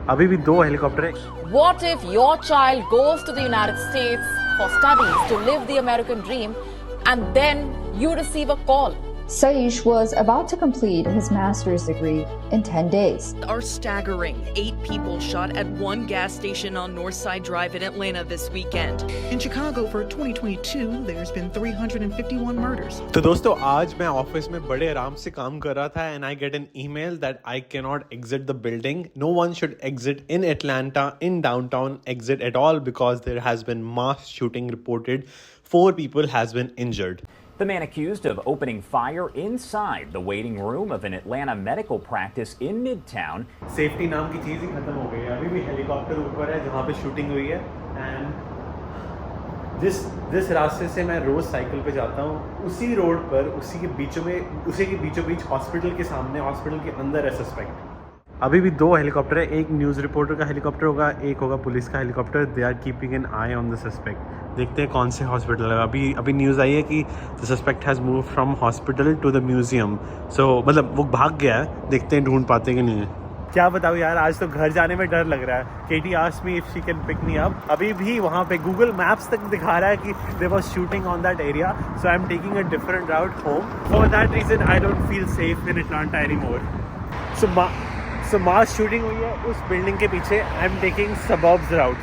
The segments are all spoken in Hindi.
अभी भी 2 हेलीकॉप्टर है। What if your child goes to the United States for studies to live the American dream and then you receive a call? Saish was about to complete his master's degree in 10 days. Are staggering. 8 people shot at one gas station on Northside Drive in Atlanta this weekend. In Chicago for 2022, there's been 351 murders. तो दोस्तों आज मैं ऑफिस में बड़े आराम से काम कर रहा था and I get an email that I cannot exit the building. No one should exit in Atlanta, in downtown exit at all because there has been mass shooting reported. 4 people has been injured. The man accused of opening fire inside the waiting room of an Atlanta medical practice in Midtown. Safety नाम की चीज़ ही खत्म हो गई है। अभी भी हेलीकॉप्टर ऊपर है जहाँ पे शूटिंग हुई है एंड जिस रास्ते से मैं रोज़ साइकिल पे जाता हूँ उसी रोड पर उसी के बीचों बीच हॉस्पिटल के सामने हॉस्पिटल के अंदर है सस्पेक्ट। अभी भी 2 हेलीकॉप्टर है, एक न्यूज़ रिपोर्टर का हेलीकॉप्टर होगा, एक होगा पुलिस का helicopter. They are keeping an eye on the suspect. देखते हैं कौन से हॉस्पिटल है। अभी न्यूज़ आई है कि the suspect has move from hospital to the museum. So मतलब वो भाग गया है, देखते हैं ढूंढ पाते कि नहीं है। क्या बताऊँ यार, आज तो घर जाने में डर लग रहा है। Katie asked me if she can pick me up. अभी भी वहाँ पे गूगल मैप्स तक दिखा रहा है कि there was shooting on that area, so I am taking a different route home. For that reason I don't feel safe in Atlanta anymore. So mass shooting हुई है उस बिल्डिंग के पीछे। I am taking suburbs route.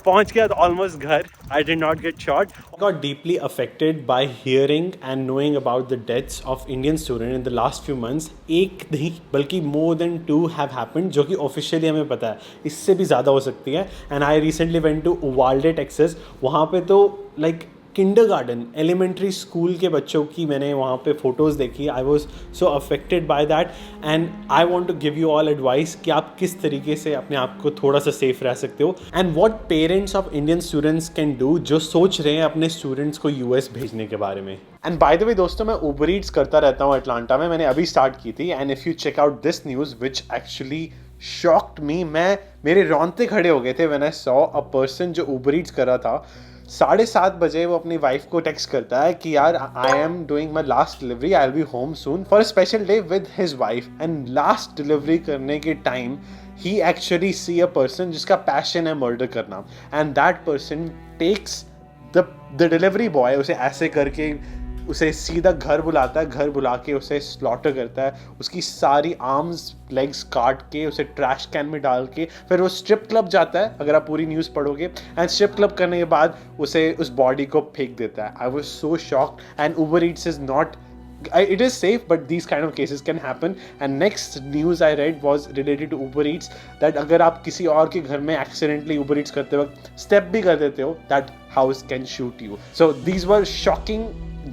पहुंच गया ऑलमोस्ट घर। I did not get shot. I got deeply affected by hearing and knowing about the deaths of Indian students in the last few months. एक नहीं बल्कि more than 2 have happened, जो कि officially हमें पता है, इससे भी ज़्यादा हो सकती है। And I recently went to Uvalde, Texas. वहाँ पे तो like किंडरगार्टन एलिमेंट्री स्कूल के बच्चों की मैंने वहाँ पे फ़ोटोज़ देखी। I was so affected by that and I want to give you all advice कि आप किस तरीके से अपने आप को थोड़ा सा सेफ रह सकते हो and what parents of Indian students can do जो सोच रहे हैं अपने स्टूडेंट्स को यूएस भेजने के बारे में। एंड बाय द वे दोस्तों, मैं उबर ईट्स करता रहता हूँ अटलांटा में। मैंने अभी स्टार्ट की थी and if you check out this news which actually shocked me, मेरे रोंगटे खड़े हो गए थे when I saw a person जो उबर ईट्स कर रहा था। 7:30 बजे वो अपनी वाइफ को टेक्स्ट करता है कि यार I am doing my last delivery, I will be home soon for a special day with his wife. And last delivery करने के टाइम ही एक्चुअली सी अ पर्सन जिसका पैशन है मर्डर करना and that person takes the delivery boy, उसे ऐसे करके उसे सीधा घर बुलाता है, घर बुला के उसे स्लॉटर करता है, उसकी सारी आर्म्स लेग्स काट के उसे ट्रैश कैन में डाल के फिर वो स्ट्रिप क्लब जाता है, अगर आप पूरी न्यूज़ पढ़ोगे, एंड स्ट्रिप क्लब करने के बाद उसे उस बॉडी को फेंक देता है। I was so shocked and Uber Yeats is not, it is safe, but these kind of cases can happen. And next news I read was related to Uber Eats, that अगर आप किसी और के घर में accidentally Uber Eats करते वक्त step भी कर देते हो, that house can shoot you. So these were shocking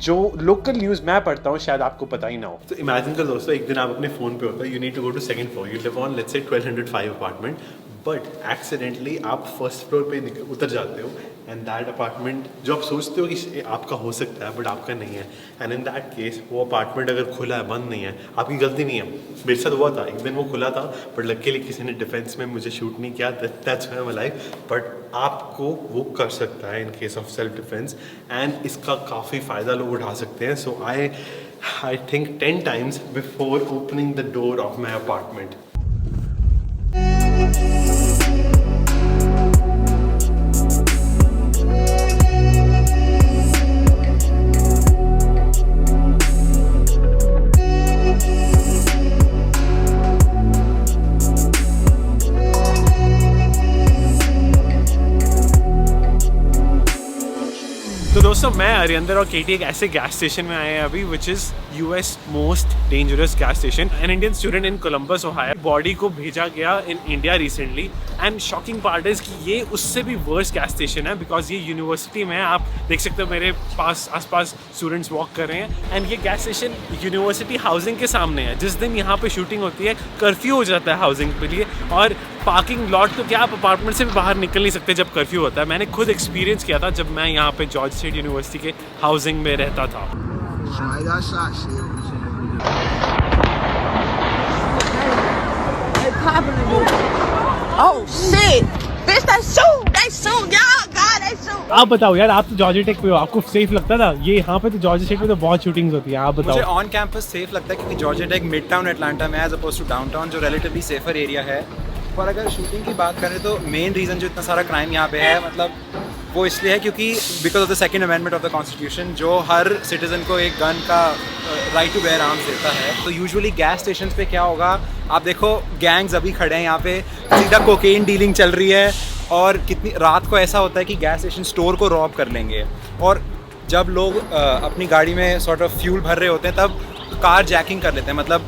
जो लोकल न्यूज़ मैं पढ़ता हूँ शायद आपको पता ही ना हो। तो इमेजिन कर दोस्तों, एक दिन आप अपने फ़ोन पे होता है, you need to go to second floor, you live on let's say 1205 apartment, but accidentally आप फर्स्ट फ्लोर पे उतर जाते हो एंड दैट अपार्टमेंट जो आप सोचते हो कि आपका हो सकता है बट आपका नहीं है, एंड इन दैट केस वो अपार्टमेंट अगर खुला है, बंद नहीं है, आपकी गलती नहीं है। मेरे साथ हुआ था, एक दिन वो खुला था बट लकीली किसी ने डिफेंस में मुझे शूट नहीं किया, that's why I am alive. But आपको वो कर सकता है in case of self defence and इसका काफ़ी फ़ायदा लोग उठा सकते हैं। So I think 10 times before opening the door of my apartment. तो दोस्तों, मैं अरिंदर और केटी एक ऐसे गैस स्टेशन में आए हैं अभी which is US most dangerous gas station. An Indian student in Columbus Ohio, body को भेजा गया in India recently and shocking part is कि ये उससे भी वर्स गैस स्टेशन है बिकॉज ये यूनिवर्सिटी में है। आप देख सकते हो मेरे पास आसपास स्टूडेंट्स वॉक कर रहे हैं एंड ये गैस स्टेशन यूनिवर्सिटी हाउसिंग के सामने है। जिस दिन यहाँ पे शूटिंग होती है कर्फ्यू हो जाता है हाउसिंग के लिए, और पार्किंग लॉट तो क्या आप अपार्टमेंट से भी बाहर निकल नहीं सकते जब कर्फ्यू होता है। मैंने खुद एक्सपीरियंस किया था जब मैं यहाँ पे जॉर्ज स्टेट यूनिवर्सिटी के हाउसिंग में रहता था। Oh shit! Bitch, they shoot! They shoot! Y'all, God, they shoot! आप बताओ यार, आप तो जॉर्जिया टेक पे हो, आपको सेफ लगता था? ये यहाँ पे तो जॉर्जिया टेक पे तो बहुत शूटिंग्स होती है, आप मुझे बताओ। ऑन कैंपस सेफ लगता है क्योंकि Georgia Tech midtown Atlanta में एज अपोज टू डाउनटाउन, जो रिलेटिवली सेफर एरिया है। पर अगर शूटिंग की बात करें तो मेन रीज़न जो इतना सारा क्राइम यहाँ पे है, मतलब वो इसलिए है क्योंकि because of the second amendment of the constitution, जो हर सिटीजन को एक गन का राइट टू बेयर आर्म्स देता है। तो यूजुअली गैस स्टेशन पे क्या होगा, आप देखो गैंग्स अभी खड़े हैं यहाँ पे, सीधा कोकेन डीलिंग चल रही है, और कितनी रात को ऐसा होता है कि गैस स्टेशन स्टोर को रॉब कर लेंगे। और जब लोग अपनी गाड़ी में सॉर्ट ऑफ फ्यूल भर रहे होते हैं तब कार जैकिंग कर लेते हैं, मतलब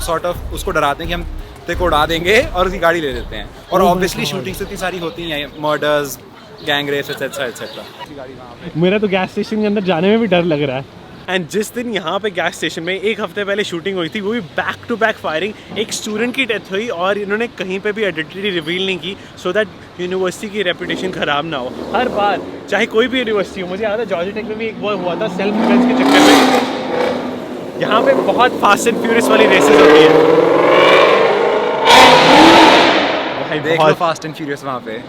सॉर्ट ऑफ उसको डराते हैं कि हम तेरे को उड़ा देंगे और उसकी गाड़ी ले लेते हैं। और ऑब्वियसली शूटिंग्स इतनी सारी होती हैं, murders, gang race etcetera etcetera. मेरा तो गैस स्टेशन के अंदर जाने में भी डर लग रहा है। एंड जिस दिन यहाँ पे गैस स्टेशन में एक हफ्ते पहले शूटिंग हुई थी, वो भी बैक टू बैक फायरिंग, एक स्टूडेंट की डेथ हुई और इन्होंने कहीं पे भी आइडेंटिटी रिवील नहीं की सो दैट यूनिवर्सिटी की रेपुटेशन ख़राब ना हो। हर बार चाहे कोई भी यूनिवर्सिटी हो, मुझे याद है जॉर्जिया टेक में भी एक बार हुआ था सेल्फ डिफेंस के चक्कर में। यहाँ पे बहुत फास्ट एंड फ्यूरियस वाली रेसेस होती है। देख लो फास्ट एंड फ्यूरियस वहाँ पे।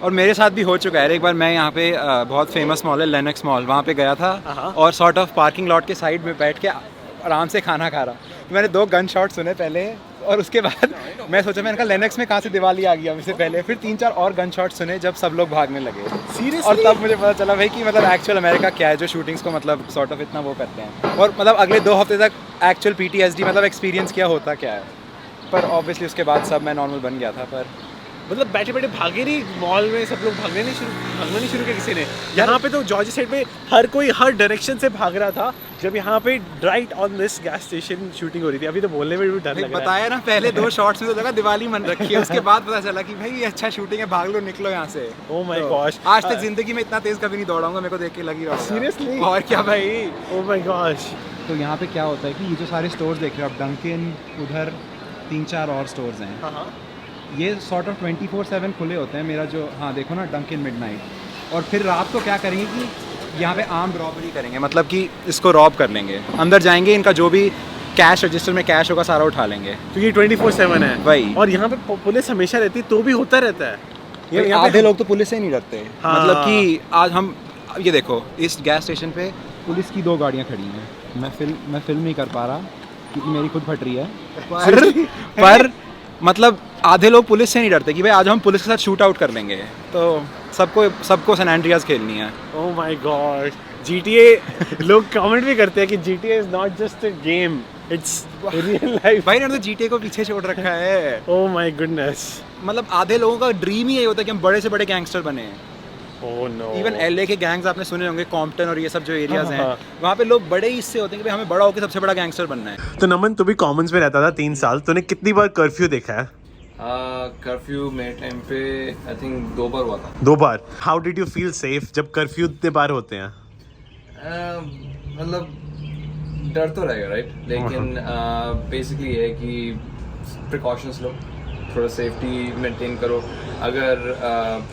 और मेरे साथ भी हो चुका है। एक बार मैं यहाँ पे बहुत फेमस मॉल है लेनक्स मॉल, वहाँ पे गया था और सॉर्ट ऑफ पार्किंग लॉट के साइड में बैठ के आराम से खाना खा रहा। तो मैंने 2 गन शॉट सुने पहले, और उसके बाद मैं सोचा मैंने कहा लेनक्स में कहाँ से दिवाली आ गया मुझसे पहले। फिर 3-4 और गन शॉट सुने जब सब लोग भागने लगे। सीरियसली? और तब मुझे पता चला भाई कि मतलब एक्चुअल अमेरिका क्या है, जो शूटिंग्स को मतलब सॉर्ट ऑफ इतना वो करते हैं। और मतलब अगले 2 हफ्ते तक एक्चुअल PTSD मतलब एक्सपीरियंस क्या होता क्या है। पर ऑब्वियसली उसके बाद सब मैं नॉर्मल बन गया था। पर मतलब बैठे बैठे भागे नहीं, मॉल में सब लोग भागना नहीं शुरू किया किसी ने। यहाँ पे तो जॉर्जिया साइड में हर कोई हर डायरेक्शन से भाग रहा था जब यहाँ पे right on this gas station shooting हो रही थी। अभी तो बोलने में भी डर लग रहा है। बताया ना, पहले 2 शॉट्स में तो लगा दिवाली मन रखी है, उसके बाद पता चला कि भाई ये अच्छा शूटिंग है, भाग लो निकलो यहाँ से। ओह माय गॉश, आज तक जिंदगी में इतना तेज कभी नहीं दौड़ाऊंगा, मेरे को देख के लगी रहा। सीरियसली? और क्या भाई। Oh my gosh. तो यहाँ पे क्या होता है कि ये जो सारे स्टोर्स देख रहे हो आप, डंकिन, उधर 3-4 और स्टोर्स हैं, ये सॉर्ट ऑफ 24/7 खुले होते हैं। मेरा जो, हाँ देखो ना, डंकिन मिडनाइट। और फिर रात को क्या करेंगे कि यहाँ पे आर्म्ड रॉबरी करेंगे, मतलब कि इसको रॉब कर लेंगे, अंदर जाएंगे, इनका जो भी कैश रजिस्टर में कैश होगा सारा उठा लेंगे। तो ये 24/7 है वही। और यहाँ पे पुलिस हमेशा रहती है, तो भी होता रहता है ये आधे लोग तो पुलिस से ही नहीं डरते। हाँ। मतलब कि आज हम ये देखो, इस गैस स्टेशन पे पुलिस की 2 गाड़ियाँ खड़ी हैं। मैं फिल्म नहीं कर पा रहा क्योंकि मेरी खुद फट रही है। पर मतलब आधे लोग पुलिस से नहीं डरते कि भाई आज हम पुलिस के साथ शूट आउट कर लेंगे। तो सबको सैन एंड्रियास खेलनी है। ओह माय गॉड, GTA लोग कमेंट भी करते हैं कि GTA is not just a game, it's real life. भाई ने तो GTA को पीछे छोड़ रखा है। Oh my goodness. मतलब आधे लोगों का ड्रीम ही यही होता है कि हम बड़े से बड़े गैंगस्टर बने। Oh no. इवन LA के गैंग्स आपने सुने होंगे, कॉम्पटन और ये सब जो एरियाज हाँ, हैं, हाँ। वहाँ पे लोग बड़े ही इससे होते हैं कि भाई हमें बड़ा होकर सबसे बड़ा गैंगस्टर बनना है। तो नमन, तू भी कॉमन्स में रहता था 3 साल, तूने कितनी बार कर्फ्यू देखा है? कर्फ्यू मेरे टाइम पे आई थिंक 2 बार हुआ था। 2 बार। How did you feel safe जब कर्फ्यू इतने बार होते हैं? मतलब डर तो रहेगा राइट, लेकिन बेसिकली है कि प्रिकॉशंस लो, थोड़ा सेफ्टी मेंटेन करो। अगर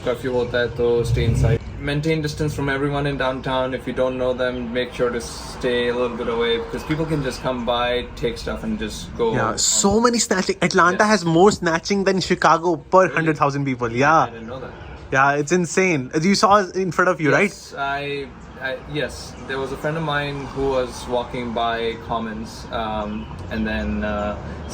कर्फ्यू होता है तो stay inside, maintain distance from everyone in downtown. If you don't know them, make sure to stay a little bit away because people can just come by, take stuff and just go. Yeah, so many snatching. Atlanta has more snatching than Chicago per 100,000 people. Yeah. I didn't know that. Yeah, it's insane. You saw in front of you, Yes, right? Yes, there was a friend of mine who was walking by Commons, and then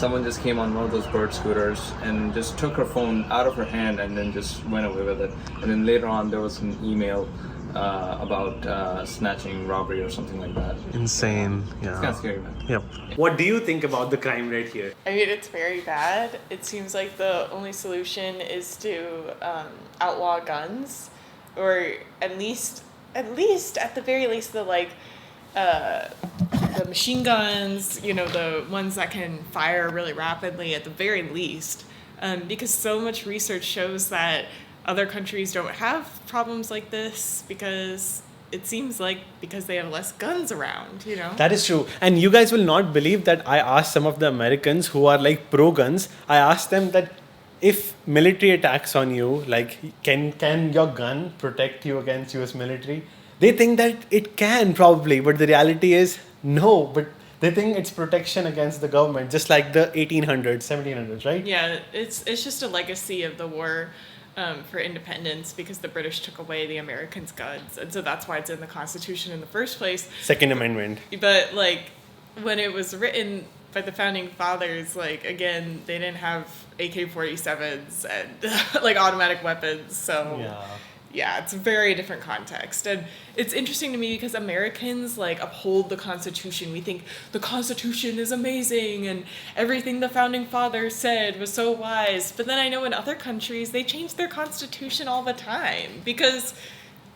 someone just came on one of those bird scooters and just took her phone out of her hand and then just went away with it. And then later on, there was an email about snatching, robbery, or something like that. Insane. Yeah. It's kind of scary, man. Yep. What do you think about the crime rate here? I mean, it's very bad. It seems like the only solution is to outlaw guns, or at the very least, the machine guns. You know, the ones that can fire really rapidly. At the very least, because so much research shows that other countries don't have problems like this because it seems like because they have less guns around, you know. That is true. And you guys will not believe that I asked some of the Americans who are like pro guns, I asked them that if military attacks on you, like can your gun protect you against US military? They think that it can probably, but the reality is no, but they think it's protection against the government, just like the 1800s, 1700s, right? Yeah, it's just a legacy of the war. for independence because the British took away the Americans' guns, and so that's why it's in the Constitution in the first place. Second Amendment. But like when it was written by the founding fathers, like again, they didn't have AK-47s and like automatic weapons, so yeah, it's a very different context. And it's interesting to me because Americans like uphold the Constitution. We think the Constitution is amazing and everything the founding fathers said was so wise. But then I know in other countries, they change their Constitution all the time because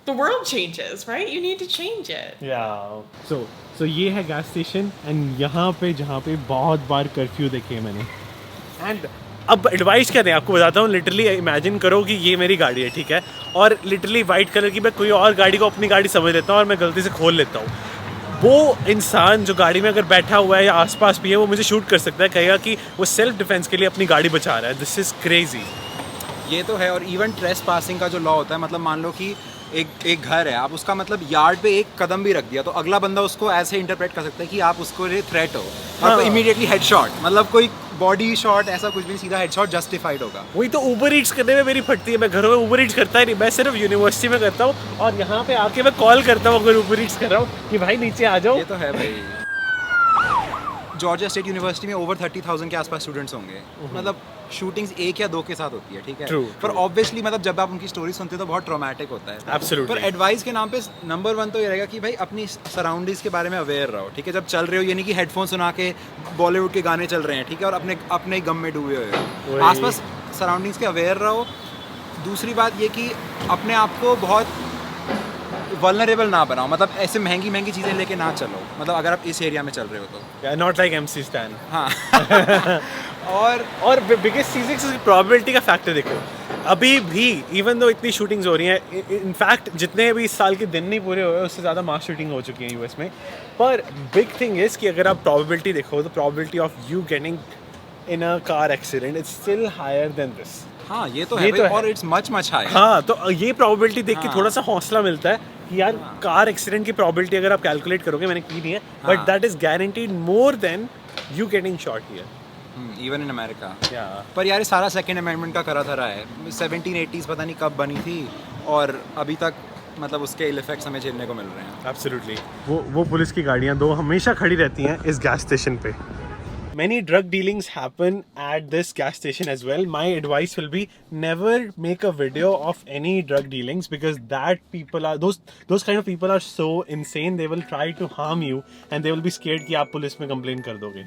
the world changes, right? You need to change it. Yeah. So ये है गैस स्टेशन एंड यहाँ पे जहाँ पे बहुत बार कर्फ्यू देखे मैंने. एंड अब एडवाइस क्या दें आपको बताता हूँ. लिटरली इमेजिन करो कि ये मेरी गाड़ी है, ठीक है, और लिटरली वाइट कलर की मैं कोई और गाड़ी को अपनी गाड़ी समझ लेता हूँ और मैं गलती से खोल लेता हूँ. वो इंसान जो गाड़ी में अगर बैठा हुआ है या आसपास भी है वो मुझे शूट कर सकता है, कहेगा कि वो सेल्फ डिफेंस के लिए अपनी गाड़ी बचा रहा है. This is crazy. ये तो है. और इवन ट्रेस पासिंग का जो लॉ होता है, मतलब मान लो कि एक घर है, आप उसका मतलब यार्ड पे एक कदम भी रख दिया तो अगला बंदा उसको ऐसे इंटरप्रेट कर सकता है कि आप उसको थ्रेट हो, आपको इमीडिएटली हेडशॉट, मतलब कोई बॉडी शॉट ऐसा कुछ भी, सीधा हेडशॉट जस्टिफाइड होगा. वही तो ऊबर ईट्स करने में मेरी फटती है. मैं घरों में ऊबर ईट्स करता ही नहीं, मैं सिर्फ यूनिवर्सिटी में करता हूँ और यहाँ पे आके मैं कॉल करता हूँ अगर ऊबर ईट्स कर रहा हूँ कि भाई नीचे आ जाओ. ये तो है भाई. जॉर्जिया स्टेट यूनिवर्सिटी में ओवर 30,000 के आसपास स्टूडेंट्स होंगे. मतलब शूटिंग्स एक या दो के साथ होती है, ठीक है. पर ऑब्वियसली मतलब जब आप उनकी स्टोरी सुनते हो तो बहुत ट्रॉमेटिक होता है. Absolutely. पर एडवाइस के नाम पे नंबर 1 तो ये रहेगा कि भाई अपनी सराउंडिंग्स के बारे में अवेयर रहो, ठीक है. जब चल रहे हो, ये नहीं कि हेडफोन सुना के बॉलीवुड के गाने चल रहे हैं, ठीक है, और अपने गम में डूबे हुए हो. आसपास सराउंडिंग्स के अवेयर रहो. दूसरी बात ये कि अपने आप को बहुत वल्नरेबल ना बनाओ, मतलब ऐसे महंगी चीज़ें लेके ना चलो, मतलब अगर आप इस एरिया में चल रहे हो तो. Not like MC Stan. हाँ. और बिगेस्ट चीज़ है प्रोबेबिलिटी का फैक्टर. देखो अभी भी इवन दो इतनी शूटिंग्स हो रही हैं, इनफैक्ट जितने भी इस साल के दिन नहीं पूरे हुए उससे ज़्यादा मास शूटिंग हो चुकी है US में. पर बिग थिंग इज़ कि अगर आप प्रोबेबिलिटी देखो तो probability of you getting in a car accident it's still higher than this. हाँ, ये तो है भाई, और इट्स मच हायर. हाँ, तो ये प्रोबेबिलिटी देख के थोड़ा सा हौसला मिलता है कि यार कार एक्सीडेंट की प्रोबेबिलिटी अगर आप कैलकुलेट करोगे, मैंने की नहीं है, but that is guaranteed more than you getting shot here. Even in America. पर यार सारा सेकंड अमेंडमेंट का करा धरा है. 1780s पता नहीं कब बनी थी और अभी तक मतलब उसके इल इफेक्ट्स हमें झेलने को मिल रहे हैं. एब्सोल्युटली. वो पुलिस की गाड़ियाँ दो हमेशा खड़ी रहती हैं इस गैस स्टेशन पे. Many drug dealings happen at this gas station as well. My advice will be never make a video of any drug dealings because that people are those kind of people are so insane. They will try to harm you and they will be scared कि आप पुलिस में complain कर दोगे.